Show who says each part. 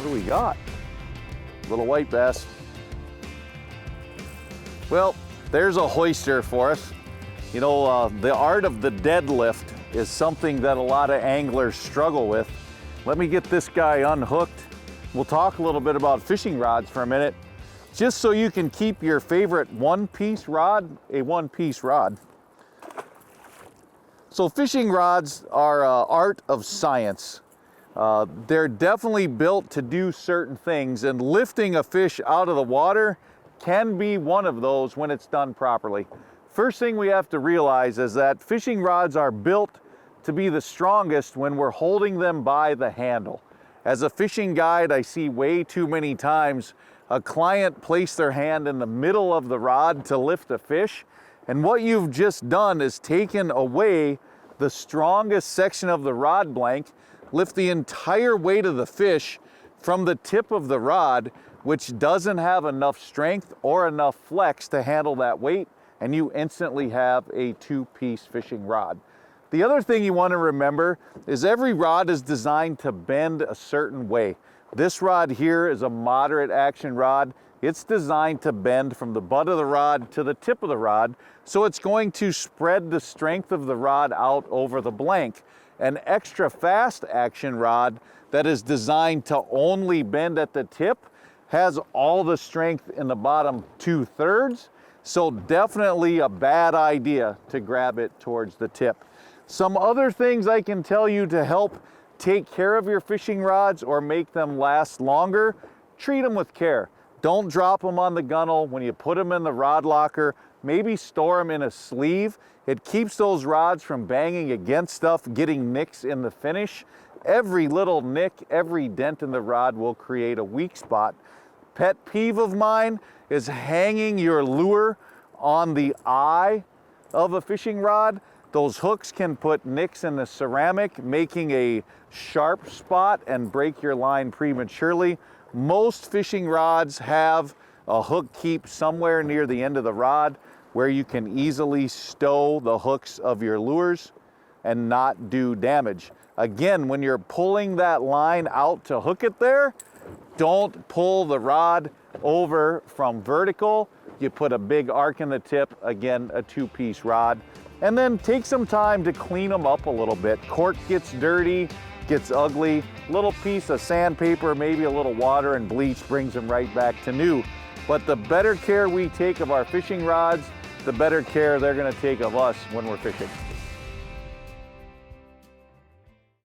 Speaker 1: What do we got? Little white bass. Well, there's a hoister for us. You know, the art of the deadlift is something that a lot of anglers struggle with. Let me get this guy unhooked. We'll talk a little bit about fishing rods for a minute, just so you can keep your favorite one-piece rod a one-piece rod. So fishing rods are art of science. They're definitely built to do certain things, and lifting a fish out of the water can be one of those when it's done properly. First thing we have to realize is that fishing rods are built to be the strongest when we're holding them by the handle. As a fishing guide, I see way too many times a client place their hand in the middle of the rod to lift a fish, and what you've just done is taken away the strongest section of the rod blank, lift the entire weight of the fish from the tip of the rod, which doesn't have enough strength or enough flex to handle that weight, and you instantly have a two-piece fishing rod. The other thing you want to remember is every rod is designed to bend a certain way. This rod here is a moderate action rod. It's designed to bend from the butt of the rod to the tip of the rod, so it's going to spread the strength of the rod out over the blank. An extra fast action rod that is designed to only bend at the tip has all the strength in the bottom 2/3, so definitely a bad idea to grab it towards the tip. Some other things I can tell you to help take care of your fishing rods or make them last longer: treat them with care. Don't drop them on the gunnel. When you put them in the rod locker, maybe store them in a sleeve. It keeps those rods from banging against stuff, getting nicks in the finish. Every little nick, every dent in the rod will create a weak spot. Pet peeve of mine is hanging your lure on the eye of a fishing rod. Those hooks can put nicks in the ceramic, making a sharp spot and break your line prematurely. Most fishing rods have a hook keep somewhere near the end of the rod where you can easily stow the hooks of your lures and not do damage. Again, when you're pulling that line out to hook it there, don't pull the rod over from vertical. You put a big arc in the tip, again, a two-piece rod. And then take some time to clean them up a little bit. Cork gets dirty, gets ugly. Little piece of sandpaper, maybe a little water and bleach brings them right back to new. But the better care we take of our fishing rods, the better care they're gonna take of us when we're fishing.